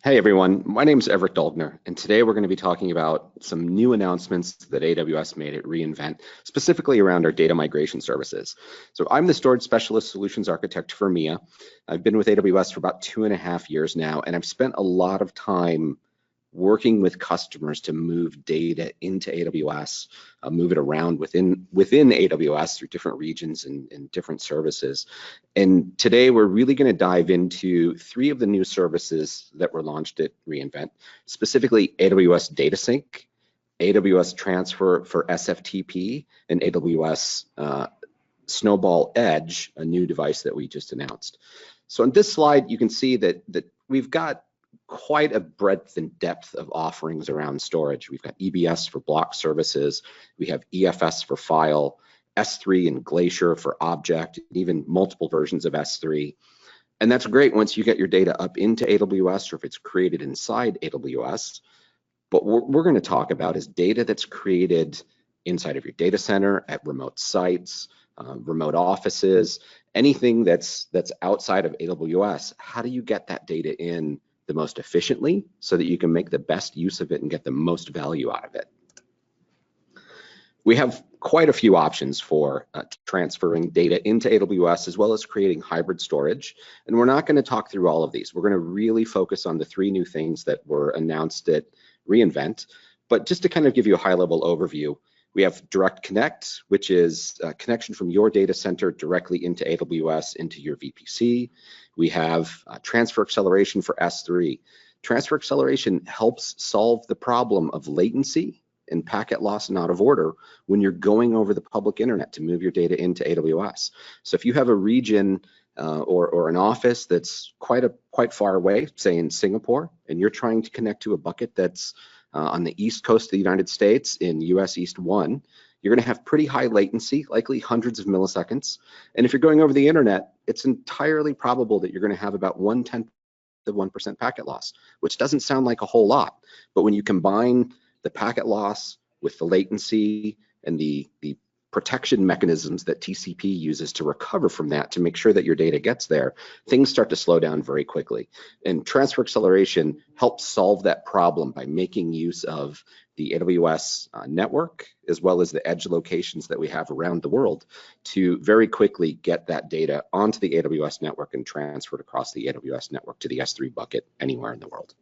Hey everyone, my name is Everett Doldner, and today we're going to be talking about some new announcements that AWS made at reInvent, specifically around our data migration services. So I'm the storage specialist solutions architect for EMEA. I've been with AWS for about 2.5 years now, and I've spent a lot of time working with customers to move data into AWS, move it around within AWS through different regions and different services. And today we're really going to dive into 3 of the new services that were launched at reInvent, specifically AWS DataSync, AWS Transfer for SFTP, and AWS Snowball Edge, a new device that we just announced. So on this slide, you can see that we've got quite a breadth and depth of offerings around storage. We've got EBS for block services, we have EFS for file, S3 and Glacier for object, even multiple versions of S3. And that's great once you get your data up into AWS or if it's created inside AWS. But what we're going to talk about is data that's created inside of your data center, at remote sites, remote offices, anything that's outside of AWS. How do you get that data in the most efficiently so that you can make the best use of it and get the most value out of it? We have quite a few options for transferring data into AWS, as well as creating hybrid storage. And we're not going to talk through all of these. We're going to really focus on the 3 new things that were announced at reInvent. But just to kind of give you a high-level overview, we have Direct Connect, which is a connection from your data center directly into AWS into your VPC. We have Transfer Acceleration for S3. Transfer Acceleration helps solve the problem of latency and packet loss and out of order when you're going over the public internet to move your data into AWS. So if you have a region or an office that's quite far away, say in Singapore, and you're trying to connect to a bucket that's on the East Coast of the United States in US East 1, you're going to have pretty high latency, likely hundreds of milliseconds. And if you're going over the internet, it's entirely probable that you're going to have about 1/10 of 1% packet loss, which doesn't sound like a whole lot. But when you combine the packet loss with the latency and the protection mechanisms that TCP uses to recover from that to make sure that your data gets there, things start to slow down very quickly. And transfer acceleration helps solve that problem by making use of the AWS network, as well as the edge locations that we have around the world, to very quickly get that data onto the AWS network and transfer it across the AWS network to the S3 bucket anywhere in the world.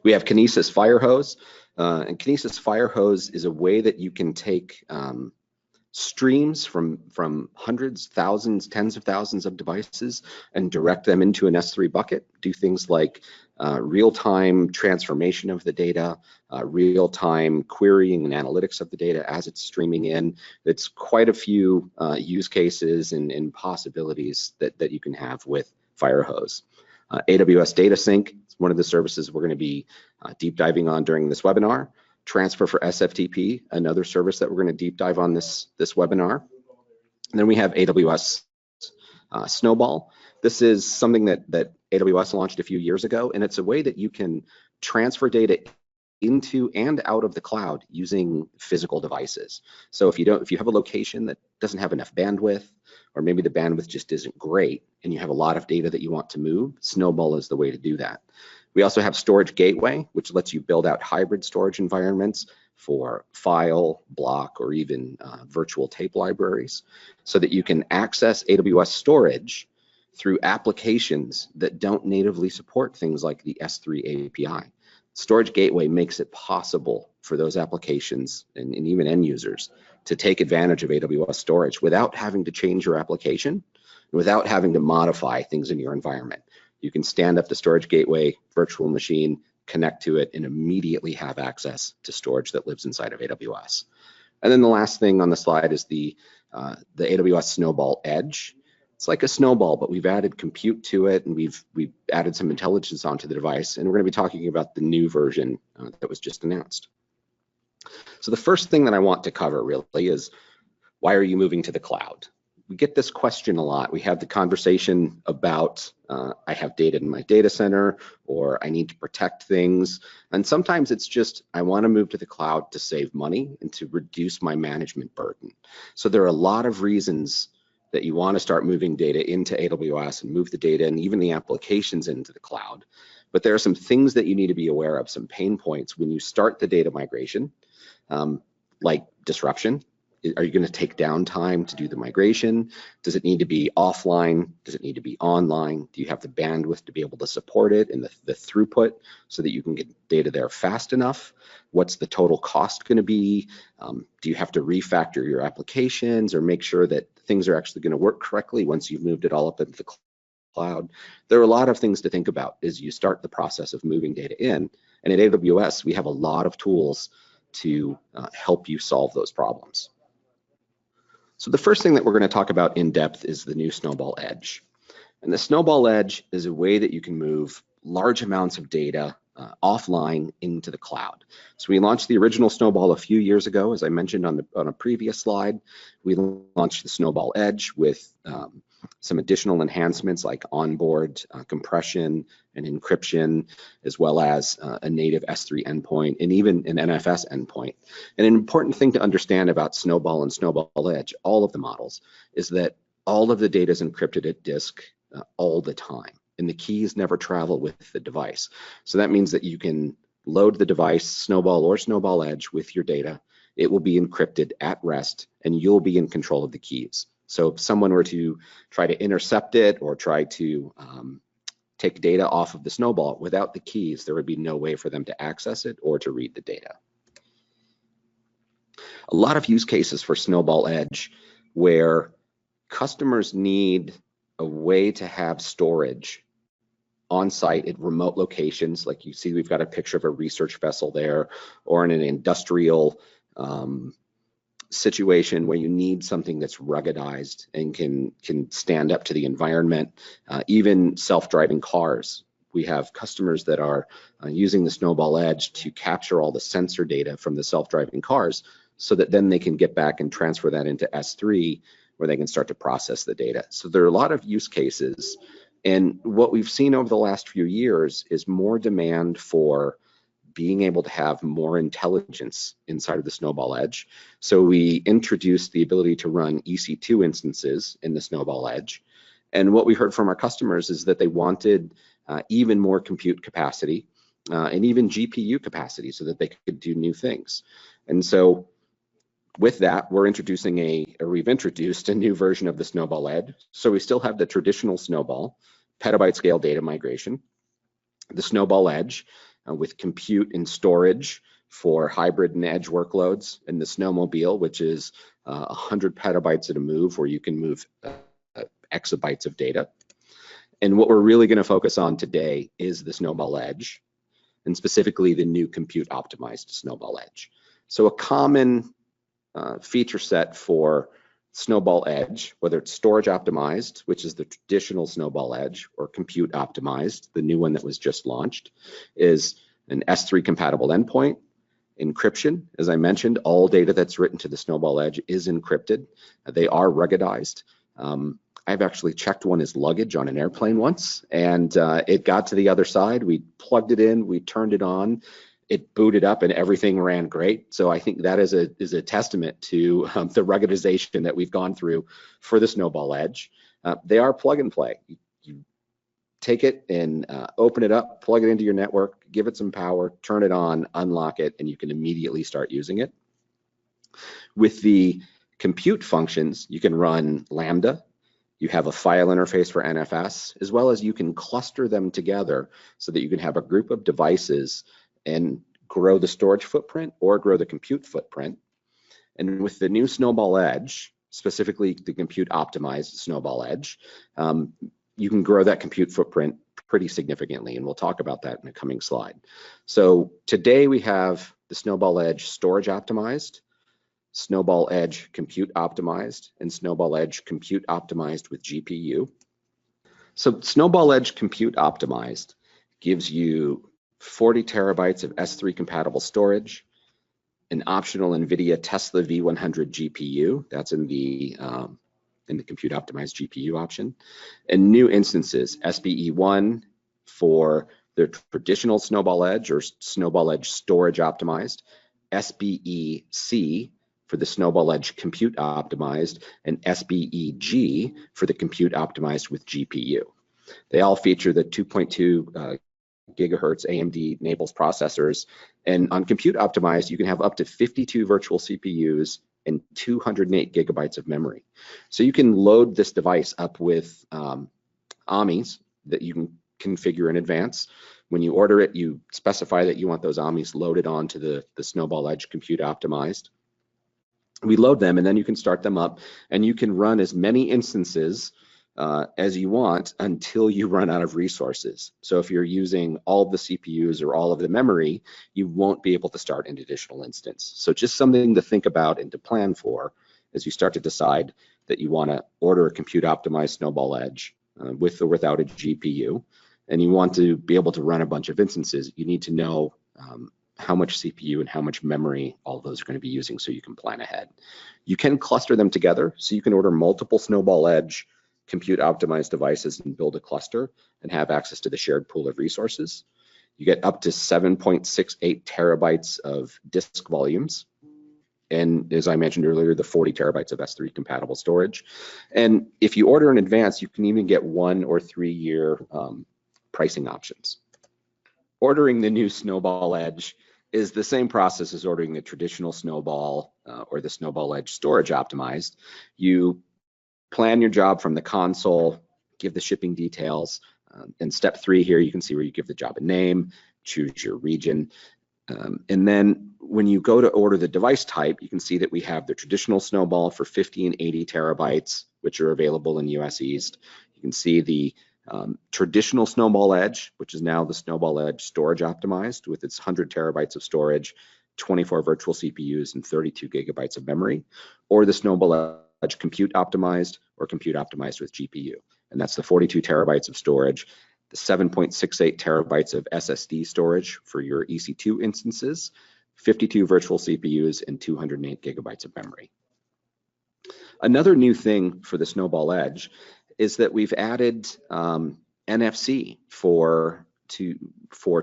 We have Kinesis Firehose, and Kinesis Firehose is a way that you can take streams from hundreds, thousands, tens of thousands of devices and direct them into an S3 bucket, do things like real-time transformation of the data, real-time querying and analytics of the data as it's streaming in. It's quite a few use cases and possibilities that you can have with Firehose. AWS DataSync is one of the services we're going to be deep diving on during this webinar. Transfer for SFTP, another service that we're going to deep dive on this webinar. And then we have AWS Snowball. This is something that AWS launched a few years ago, and it's a way that you can transfer data into and out of the cloud using physical devices. So if you have a location that doesn't have enough bandwidth, or maybe the bandwidth just isn't great, and you have a lot of data that you want to move, Snowball is the way to do that. We also have Storage Gateway, which lets you build out hybrid storage environments for file, block, or even virtual tape libraries, so that you can access AWS storage through applications that don't natively support things like the S3 API. Storage Gateway makes it possible for those applications and even end users to take advantage of AWS storage without having to change your application, without having to modify things in your environment. You can stand up the Storage Gateway virtual machine, connect to it, and immediately have access to storage that lives inside of AWS. And then the last thing on the slide is the AWS Snowball Edge. It's like a snowball, but we've added compute to it, and we've added some intelligence onto the device, and we're going to be talking about the new version that was just announced. So the first thing that I want to cover really is, why are you moving to the cloud? We get this question a lot. We have the conversation about I have data in my data center, or I need to protect things. And sometimes it's just, I want to move to the cloud to save money and to reduce my management burden. So there are a lot of reasons that you want to start moving data into AWS and move the data and even the applications into the cloud. but there are some things that you need to be aware of, some pain points when you start the data migration, like disruption. Are you going to take downtime to do the migration? Does it need to be offline? Does it need to be online? Do you have the bandwidth to be able to support it and the throughput so that you can get data there fast enough? What's the total cost going to be? Do you have to refactor your applications or make sure that things are actually going to work correctly once you've moved it all up into the cloud? There are a lot of things to think about as you start the process of moving data in. And at AWS, we have a lot of tools to help you solve those problems. So the first thing that we're going to talk about in depth is the new Snowball Edge. And the Snowball Edge is a way that you can move large amounts of data offline into the cloud. So we launched the original Snowball a few years ago, as I mentioned on a previous slide. We launched the Snowball Edge with some additional enhancements like onboard compression and encryption, as well as a native S3 endpoint and even an NFS endpoint. And an important thing to understand about Snowball and Snowball Edge, all of the models, is that all of the data is encrypted at disk all the time, and the keys never travel with the device. So that means that you can load the device, Snowball or Snowball Edge, with your data. It will be encrypted at rest, and you'll be in control of the keys. So if someone were to try to intercept it or try to take data off of the Snowball without the keys, there would be no way for them to access it or to read the data. A lot of use cases for Snowball Edge where customers need a way to have storage on site at remote locations, like you see we've got a picture of a research vessel there, or in an industrial situation where you need something that's ruggedized and can stand up to the environment. Even self-driving cars. We have customers that are using the Snowball Edge to capture all the sensor data from the self-driving cars so that then they can get back and transfer that into S3 where they can start to process the data. So there are a lot of use cases. And what we've seen over the last few years is more demand for being able to have more intelligence inside of the Snowball Edge. So we introduced the ability to run EC2 instances in the Snowball Edge. And what we heard from our customers is that they wanted even more compute capacity and even GPU capacity so that they could do new things. And so with that, we've introduced a new version of the Snowball Edge. So we still have the traditional Snowball, petabyte scale data migration, the Snowball Edge, with compute and storage for hybrid and edge workloads, and the Snowmobile, which is 100 petabytes at a move, where you can move exabytes of data. And what we're really going to focus on today is the Snowball Edge, and specifically the new compute optimized Snowball Edge. So a common feature set for Snowball Edge, whether it's storage optimized, which is the traditional Snowball Edge, or compute optimized, the new one that was just launched, is an S3 compatible endpoint, encryption. As I mentioned, all data that's written to the Snowball Edge is encrypted. They are ruggedized. I've actually checked one as luggage on an airplane once, and it got to the other side. We plugged it in, we turned it on, it booted up, and everything ran great. So I think that is a testament to the ruggedization that we've gone through for the Snowball Edge. They are plug and play. You take it and open it up, plug it into your network, give it some power, turn it on, unlock it, and you can immediately start using it. With the compute functions, you can run Lambda. You have a file interface for NFS, as well as you can cluster them together so that you can have a group of devices and grow the storage footprint or grow the compute footprint. And with the new Snowball Edge, specifically the compute optimized Snowball Edge, you can grow that compute footprint pretty significantly, and we'll talk about that in a coming slide. So today we have the Snowball Edge storage optimized, Snowball Edge compute optimized, and Snowball Edge compute optimized with GPU. So Snowball Edge compute optimized gives you 40 terabytes of S3 compatible storage, an optional NVIDIA Tesla V100 GPU, that's in the compute optimized GPU option, and new instances, SBE1 for the traditional Snowball Edge or Snowball Edge storage optimized, SBE-C for the Snowball Edge compute optimized, and SBE-G for the compute optimized with GPU. They all feature the 2.2 gigahertz AMD Naples processors. And on compute optimized, you can have up to 52 virtual CPUs and 208 gigabytes of memory. So you can load this device up with AMIs that you can configure in advance. When you order it, you specify that you want those AMIs loaded onto the Snowball Edge compute optimized. We load them, and then you can start them up, and you can run as many instances as you want until you run out of resources. So if you're using all of the CPUs or all of the memory, you won't be able to start an additional instance. So just something to think about and to plan for as you start to decide that you want to order a compute optimized Snowball Edge with or without a GPU, and you want to be able to run a bunch of instances. You need to know how much CPU and how much memory all of those are going to be using so you can plan ahead. You can cluster them together, so you can order multiple Snowball Edge compute optimized devices and build a cluster and have access to the shared pool of resources. You get up to 7.68 terabytes of disk volumes. And as I mentioned earlier, the 40 terabytes of S3 compatible storage. And if you order in advance, you can even get 1 or 3 year pricing options. Ordering the new Snowball Edge is the same process as ordering the traditional Snowball or the Snowball Edge storage optimized. You plan your job from the console, give the shipping details. In step 3 here, you can see where you give the job a name, choose your region. And then when you go to order the device type, you can see that we have the traditional Snowball for 50 and 80 terabytes, which are available in US East. You can see the traditional Snowball Edge, which is now the Snowball Edge storage optimized with its 100 terabytes of storage, 24 virtual CPUs, and 32 gigabytes of memory, or the Snowball Edge compute optimized or compute optimized with GPU. And that's the 42 terabytes of storage, the 7.68 terabytes of SSD storage for your EC2 instances, 52 virtual CPUs, and 208 gigabytes of memory. Another new thing for the Snowball Edge is that we've added NFC for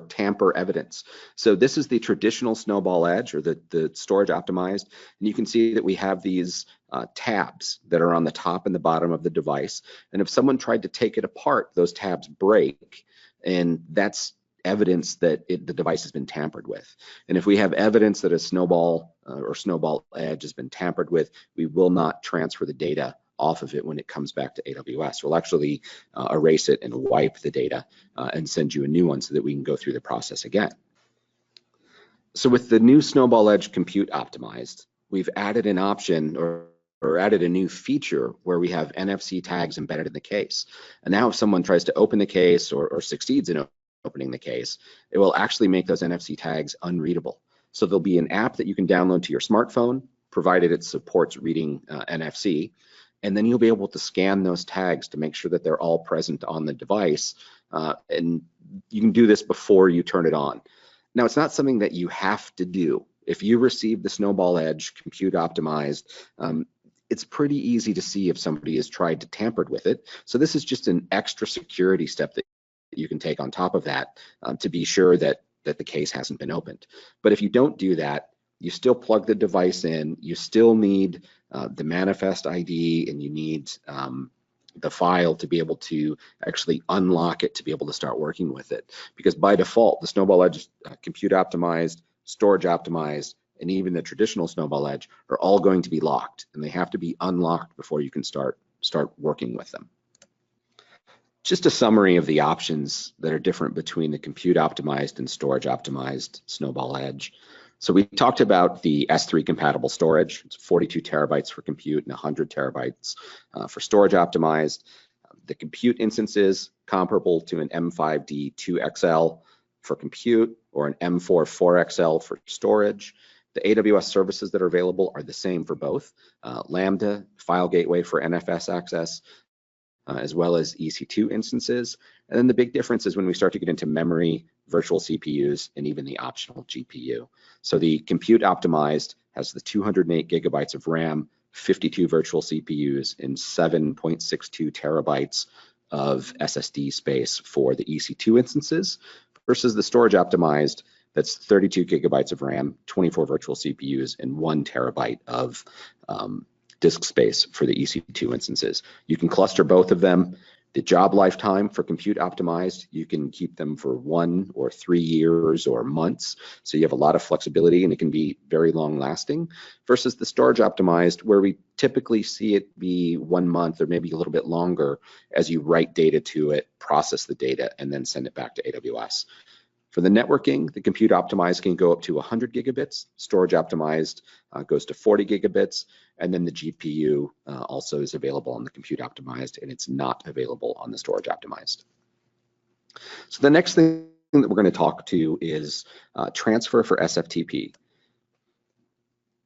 tamper evidence. So this is the traditional Snowball Edge or the storage optimized, and you can see that we have these tabs that are on the top and the bottom of the device. And if someone tried to take it apart, those tabs break, and that's evidence that the device has been tampered with. And if we have evidence that a Snowball or Snowball Edge has been tampered with, we will not transfer the data off of it when it comes back to AWS. We'll actually erase it and wipe the data and send you a new one so that we can go through the process again. So with the new Snowball Edge compute optimized, we've added an option or added a new feature where we have NFC tags embedded in the case. And now if someone tries to open the case or succeeds in opening the case, it will actually make those NFC tags unreadable. So there'll be an app that you can download to your smartphone, provided it supports reading NFC, and then you'll be able to scan those tags to make sure that they're all present on the device. And you can do this before you turn it on. Now, it's not something that you have to do. If you receive the Snowball Edge compute optimized, it's pretty easy to see if somebody has tried to tamper with it. So this is just an extra security step that you can take on top of that to be sure that the case hasn't been opened. But if you don't do that, you still plug the device in, you still need the manifest ID, and you need the file to be able to actually unlock it to be able to start working with it. Because by default, the Snowball Edge compute optimized, storage optimized, and even the traditional Snowball Edge are all going to be locked, and they have to be unlocked before you can start working with them. Just a summary of the options that are different between the compute optimized and storage optimized Snowball Edge. So we talked about the S3 compatible storage. It's 42 terabytes for compute and 100 terabytes for storage optimized. The compute instances comparable to an M5D 2XL for compute or an M4 4XL for storage. The AWS services that are available are the same for both. Lambda, file gateway for NFS access, as well as EC2 instances. And then the big difference is when we start to get into memory, virtual CPUs, and even the optional GPU. So the compute optimized has the 208 gigabytes of RAM, 52 virtual CPUs, and 7.62 terabytes of SSD space for the EC2 instances, versus the storage optimized that's 32 gigabytes of RAM, 24 virtual CPUs, and 1 terabyte of disk space for the EC2 instances. You can cluster both of them. The job lifetime for compute optimized, you can keep them for 1 or 3 years or months. So you have a lot of flexibility and it can be very long lasting, versus the storage optimized, where we typically see it be 1 month or maybe a little bit longer as you write data to it, process the data, and then send it back to AWS. For the networking, the compute optimized can go up to 100 gigabits, storage optimized goes to 40 gigabits, and then the GPU also is available on the compute optimized, and it's not available on the storage optimized. So the next thing that we're going to talk to is transfer for SFTP.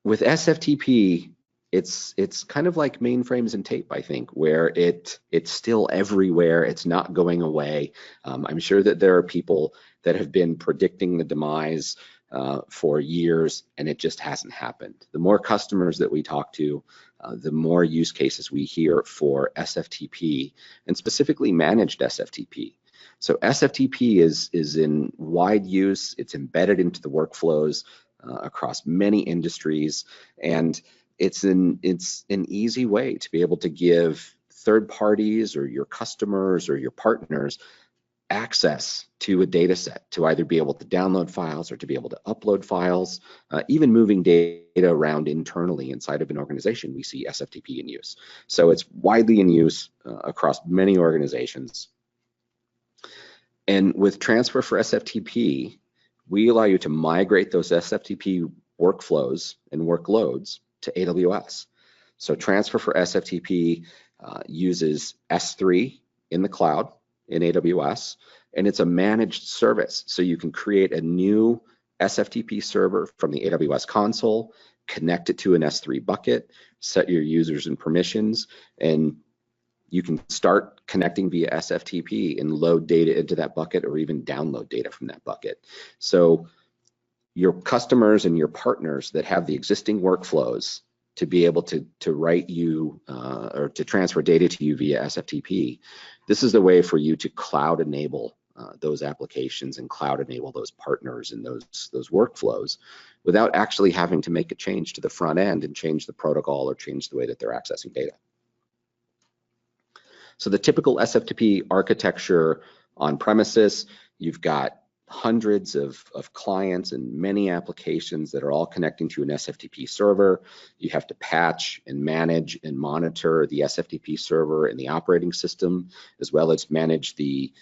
With SFTP, it's kind of like mainframes and tape, I think, where it's still everywhere. It's not going away. I'm sure that there are people that have been predicting the demise for years, and it just hasn't happened. The more customers that we talk to, the more use cases we hear for SFTP, and specifically managed SFTP. So SFTP is in wide use. It's embedded into the workflows across many industries, and it's an easy way to be able to give third parties or your customers or your partners access to a data set, to either be able to download files or to be able to upload files, even moving data around internally inside of an organization. We see SFTP in use. So it's widely in use across many organizations. And with transfer for SFTP, we allow you to migrate those SFTP workflows and workloads to AWS. So transfer for SFTP uses S3 in the cloud in AWS, and it's a managed service. So you can create a new SFTP server from the AWS console, connect it to an S3 bucket, set your users and permissions, and you can start connecting via SFTP and load data into that bucket or even download data from that bucket. So your customers and your partners that have the existing workflows to be able to write you or to transfer data to you via SFTP, this is the way for you to cloud enable those applications and cloud enable those partners and those workflows without actually having to make a change to the front end and change the protocol or change the way that they're accessing data. So the typical SFTP architecture on premises, you've got hundreds of clients and many applications that are all connecting to an SFTP server. You have to patch and manage and monitor the SFTP server and the operating system, as well as manage the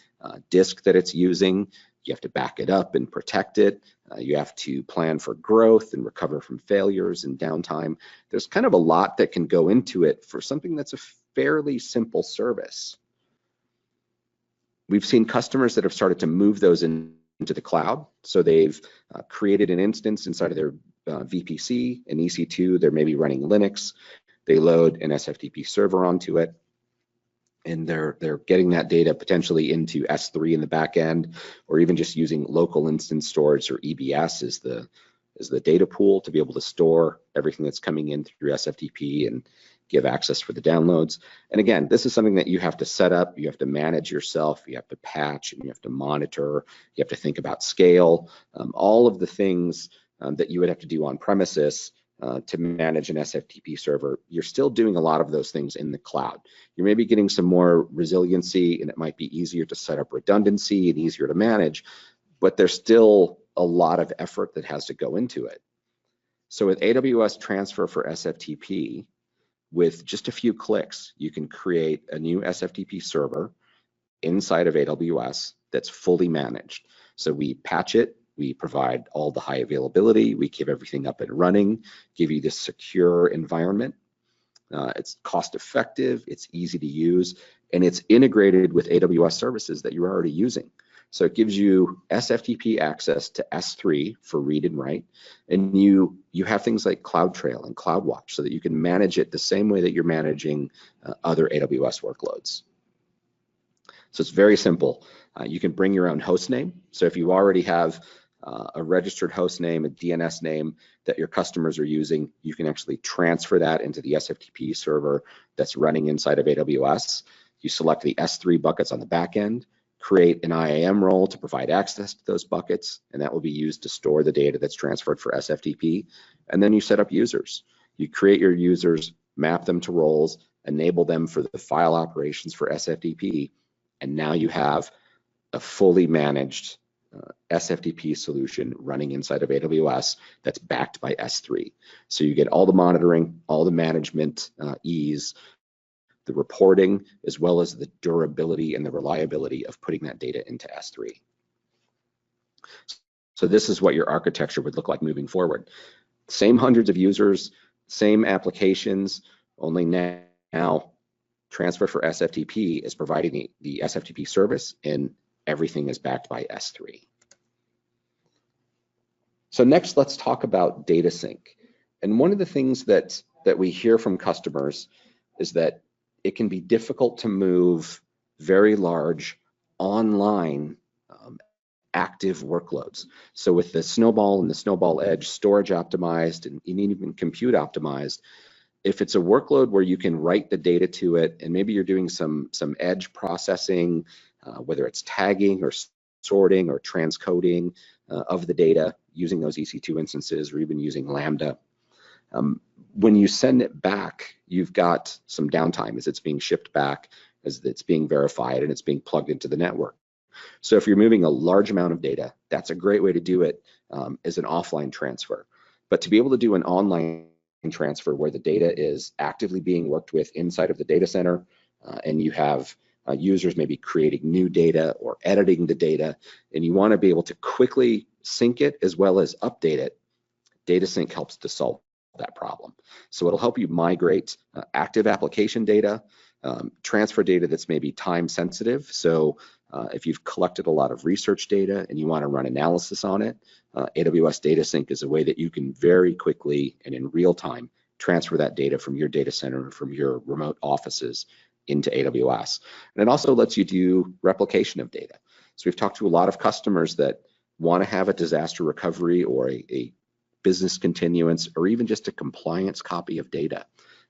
disk that it's using. You have to back it up and protect it. You have to plan for growth and recover from failures and downtime. There's kind of a lot that can go into it for something that's a fairly simple service. We've seen customers that have started to move those into the cloud. So they've created an instance inside of their VPC, an EC2, they're maybe running Linux. They load an SFTP server onto it, and they're getting that data potentially into S3 in the back end, or even just using local instance storage or EBS as the data pool to be able to store everything that's coming in through SFTP and give access for the downloads. And again, this is something that you have to set up, you have to manage yourself, you have to patch, and you have to monitor, you have to think about scale, all of the things that you would have to do on premises to manage an SFTP server. You're still doing a lot of those things in the cloud. You're maybe getting some more resiliency, and it might be easier to set up redundancy and easier to manage, but there's still a lot of effort that has to go into it. So with AWS Transfer for SFTP, with just a few clicks, you can create a new SFTP server inside of AWS that's fully managed. So we patch it, we provide all the high availability, we keep everything up and running, give you this secure environment. It's cost effective, it's easy to use, and it's integrated with AWS services that you're already using. So it gives you SFTP access to S3 for read and write, and you have things like CloudTrail and CloudWatch so that you can manage it the same way that you're managing other AWS workloads. So it's very simple. You can bring your own host name. So if you already have a registered host name, a DNS name that your customers are using, you can actually transfer that into the SFTP server that's running inside of AWS. You select the S3 buckets on the back end, create an IAM role to provide access to those buckets, and that will be used to store the data that's transferred for SFTP. And then you set up users. You create your users, map them to roles, enable them for the file operations for SFTP, and now you have a fully managed SFTP solution running inside of AWS that's backed by S3. So you get all the monitoring, all the management ease, the reporting, as well as the durability and the reliability of putting that data into S3. So this is what your architecture would look like moving forward. Same hundreds of users, same applications, only now Transfer for SFTP is providing the SFTP service, and everything is backed by S3. So next, let's talk about DataSync. And one of the things that we hear from customers is that it can be difficult to move very large online active workloads. So with the Snowball and the Snowball Edge storage optimized and even compute optimized, if it's a workload where you can write the data to it, and maybe you're doing some edge processing, whether it's tagging or sorting or transcoding of the data using those EC2 instances or even using Lambda, when you send it back, you've got some downtime as it's being shipped back, as it's being verified, and it's being plugged into the network. So if you're moving a large amount of data, that's a great way to do it as an offline transfer. But to be able to do an online transfer where the data is actively being worked with inside of the data center, and you have users maybe creating new data or editing the data, and you want to be able to quickly sync it as well as update it, DataSync helps to solve that problem. So it'll help you migrate active application data, transfer data that's maybe time sensitive. So if you've collected a lot of research data and you want to run analysis on it, AWS DataSync is a way that you can very quickly and in real time transfer that data from your data center, from your remote offices into AWS. And it also lets you do replication of data. So we've talked to a lot of customers that want to have a disaster recovery or a business continuance or even just a compliance copy of data.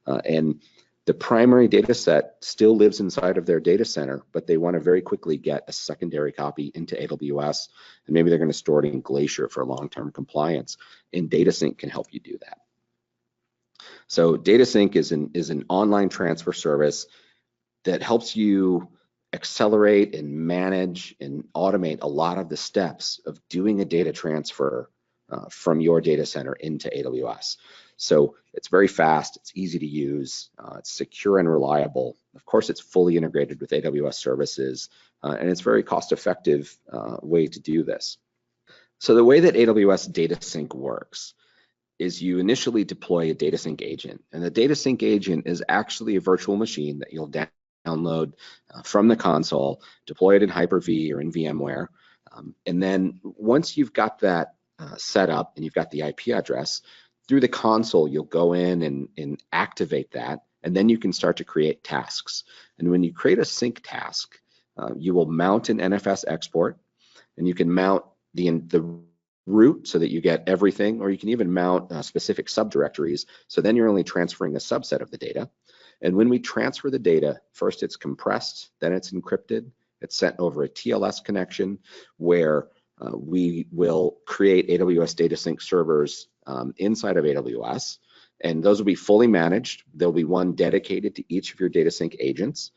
And the primary data set still lives inside of their data center, but they want to very quickly get a secondary copy into AWS, and maybe they're going to store it in Glacier for long-term compliance, and DataSync can help you do that. So DataSync is an online transfer service that helps you accelerate and manage and automate a lot of the steps of doing a data transfer from your data center into AWS. So it's very fast, it's easy to use, it's secure and reliable. Of course, it's fully integrated with AWS services, and it's a very cost-effective way to do this. So the way that AWS DataSync works is you initially deploy a DataSync agent, and the DataSync agent is actually a virtual machine that you'll download from the console, deploy it in Hyper-V or in VMware, and then once you've got that set up and you've got the IP address, through the console, you'll go in and activate that, and then you can start to create tasks. And when you create a sync task, you will mount an NFS export, and you can mount the root so that you get everything, or you can even mount specific subdirectories. So then you're only transferring a subset of the data. And when we transfer the data, first it's compressed, then it's encrypted, it's sent over a TLS connection where we will create AWS DataSync servers inside of AWS, and those will be fully managed. There'll be one dedicated to each of your DataSync agents,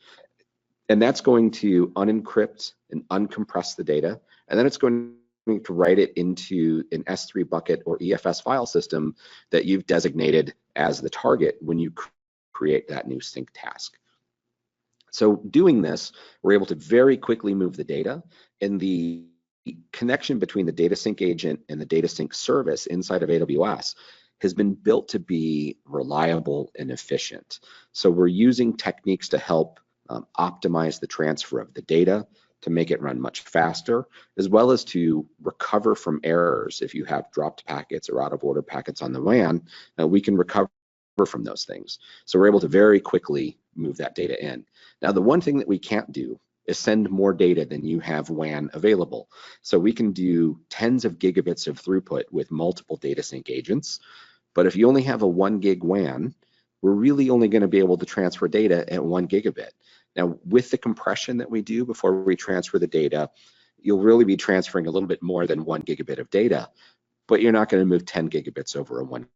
and that's going to unencrypt and uncompress the data, and then it's going to write it into an S3 bucket or EFS file system that you've designated as the target when you create that new sync task. So doing this, we're able to very quickly move the data, and the connection between the DataSync agent and the DataSync service inside of AWS has been built to be reliable and efficient. So we're using techniques to help optimize the transfer of the data to make it run much faster, as well as to recover from errors. If you have dropped packets or out of order packets on the WAN, we can recover from those things. So we're able to very quickly move that data in. Now, the one thing that we can't do is send more data than you have WAN available. So we can do tens of gigabits of throughput with multiple DataSync agents, but if you only have a 1 gig WAN, we're really only going to be able to transfer data at 1 gigabit. Now, with the compression that we do before we transfer the data, you'll really be transferring a little bit more than 1 gigabit of data, but you're not going to move 10 gigabits over a 1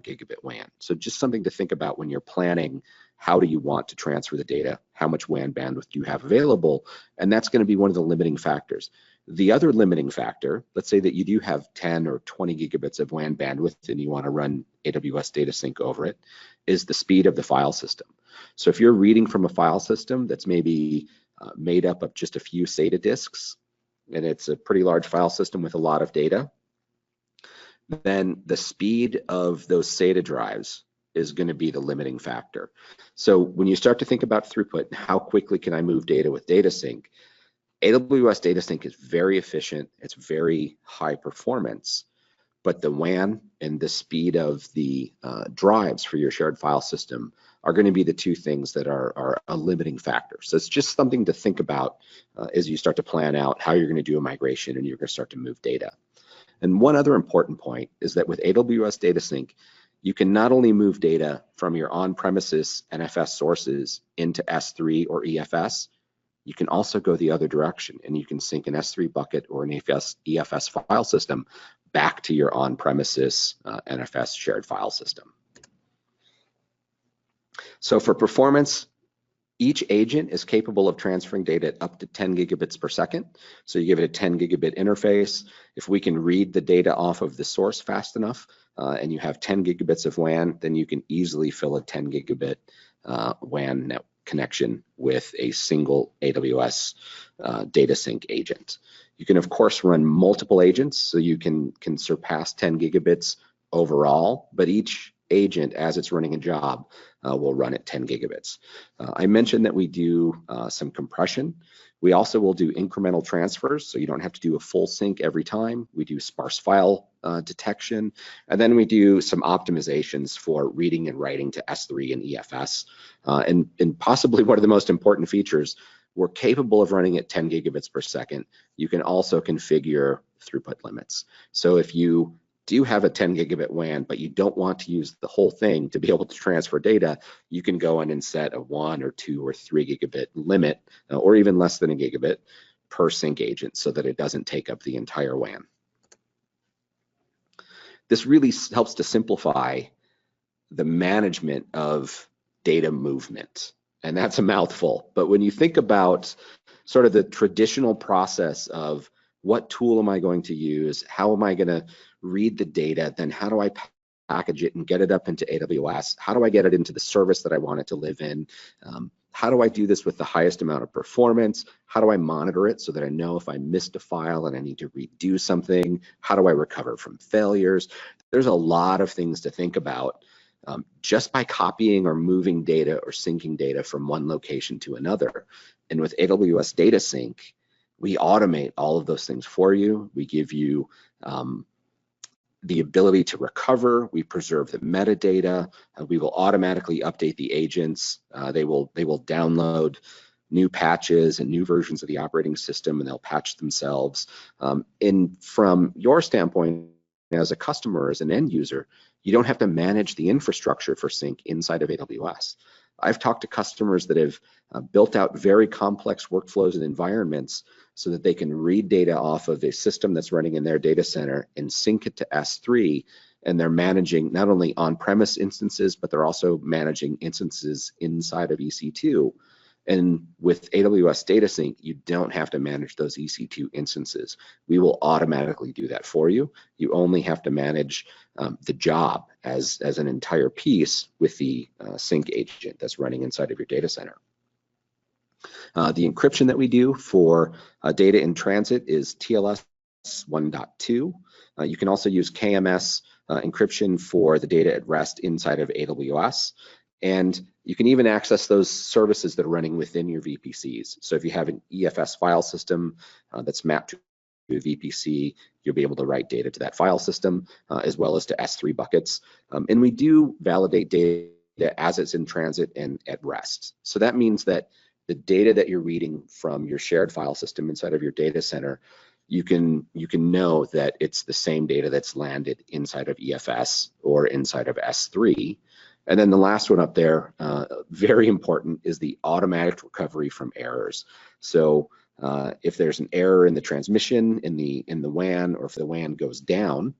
gigabit WAN. So just something to think about when you're planning how do you want to transfer the data, how much WAN bandwidth do you have available, and that's going to be one of the limiting factors. The other limiting factor, let's say that you do have 10 or 20 gigabits of WAN bandwidth and you want to run AWS DataSync over it, is the speed of the file system. So if you're reading from a file system that's maybe made up of just a few SATA disks, and it's a pretty large file system with a lot of data, then the speed of those SATA drives is going to be the limiting factor. So when you start to think about throughput and how quickly can I move data with DataSync, AWS DataSync is very efficient, it's very high performance, but the WAN and the speed of the drives for your shared file system are going to be the two things that are a limiting factor. So it's just something to think about as you start to plan out how you're going to do a migration and you're going to start to move data. And one other important point is that with AWS DataSync, you can not only move data from your on-premises NFS sources into S3 or EFS, you can also go the other direction and you can sync an S3 bucket or an EFS file system back to your on-premises NFS shared file system. So for performance, each agent is capable of transferring data up to 10 gigabits per second. So you give it a 10 gigabit interface. If we can read the data off of the source fast enough and you have 10 gigabits of WAN, then you can easily fill a 10 gigabit WAN net connection with a single AWS DataSync agent. You can of course run multiple agents, so you can surpass 10 gigabits overall, but each agent, as it's running a job, will run at 10 gigabits. I mentioned that we do some compression. We also will do incremental transfers, so you don't have to do a full sync every time. We do sparse file detection, and then we do some optimizations for reading and writing to S3 and EFS. And possibly one of the most important features, we're capable of running at 10 gigabits per second. You can also configure throughput limits. So if you do have a 10 gigabit WAN, but you don't want to use the whole thing to be able to transfer data, you can go in and set a 1 or 2 or 3 gigabit limit, or even less than a gigabit per sync agent so that it doesn't take up the entire WAN. This really helps to simplify the management of data movement. And that's a mouthful. But when you think about sort of the traditional process of what tool am I going to use, how am I going to read the data, then how do I package it and get it up into AWS? How do I get it into the service that I want it to live in? How do I do this with the highest amount of performance? How do I monitor it so that I know if I missed a file and I need to redo something? How do I recover from failures? There's a lot of things to think about just by copying or moving data or syncing data from one location to another. And with AWS DataSync, we automate all of those things for you. We give you the ability to recover. We preserve the metadata. We will automatically update the agents. They will download new patches and new versions of the operating system, and they'll patch themselves. And from your standpoint, as a customer, as an end user, you don't have to manage the infrastructure for sync inside of AWS. I've talked to customers that have built out very complex workflows and environments so that they can read data off of a system that's running in their data center and sync it to S3, and they're managing not only on-premise instances, but they're also managing instances inside of EC2. And with AWS DataSync, you don't have to manage those EC2 instances. We will automatically do that for you. You only have to manage the job as an entire piece with the sync agent that's running inside of your data center. The encryption that we do for data in transit is TLS 1.2. You can also use KMS encryption for the data at rest inside of AWS. And you can even access those services that are running within your VPCs. So if you have an EFS file system that's mapped to a VPC, you'll be able to write data to that file system as well as to S3 buckets. And we do validate data as it's in transit and at rest. So that means that the data that you're reading from your shared file system inside of your data center, you can know that it's the same data that's landed inside of EFS or inside of S3. And then the last one up there, very important, is the automatic recovery from errors. So if there's an error in the transmission in the WAN, or if the WAN goes down,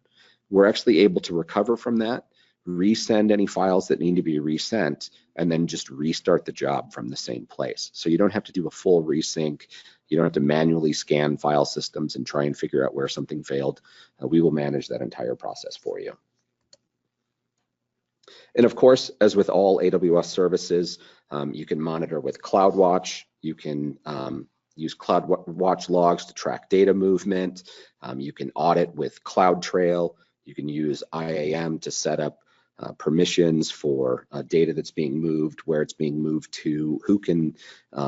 we're actually able to recover from that. resend any files that need to be resent, and then just restart the job from the same place. So you don't have to do a full resync. You don't have to manually scan file systems and try and figure out where something failed. We will manage that entire process for you. And of course, as with all AWS services, you can monitor with CloudWatch. You can use CloudWatch logs to track data movement. You can audit with CloudTrail. You can use IAM to set up permissions for data that's being moved, where it's being moved to, who can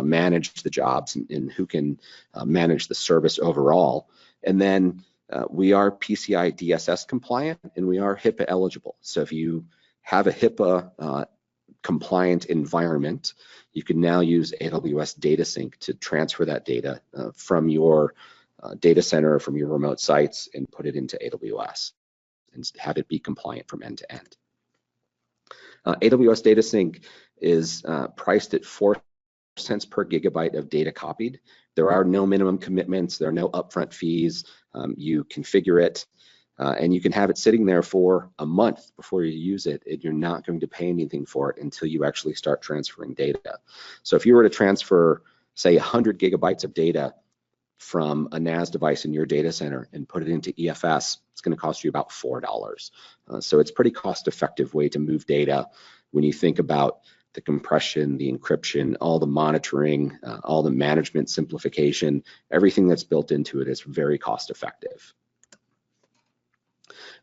manage the jobs, and who can manage the service overall. And then we are PCI DSS compliant, and we are HIPAA eligible. So if you have a HIPAA compliant environment, you can now use AWS DataSync to transfer that data from your data center or from your remote sites and put it into AWS and have it be compliant from end to end. AWS DataSync is priced at 4 cents per gigabyte of data copied. There are no minimum commitments. There are no upfront fees. You configure it, and you can have it sitting there for a month before you use it, and you're not going to pay anything for it until you actually start transferring data. So if you were to transfer, say, 100 gigabytes of data from a NAS device in your data center and put it into EFS, it's going to cost you about $4. So it's a pretty cost-effective way to move data when you think about the compression, the encryption, all the monitoring, all the management simplification. Everything that's built into it is very cost-effective.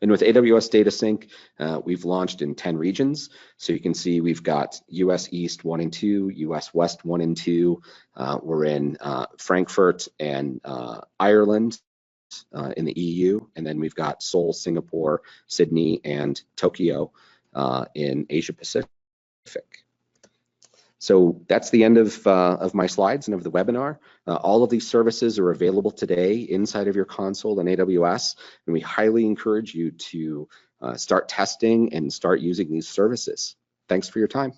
And with AWS DataSync, we've launched in 10 regions. So you can see we've got US East 1 and 2, US West 1 and 2. We're in Frankfurt and Ireland in the EU. And then we've got Seoul, Singapore, Sydney, and Tokyo in Asia Pacific. So that's the end of my slides and of the webinar. All of these services are available today inside of your console in AWS, and we highly encourage you to start testing and start using these services. Thanks for your time.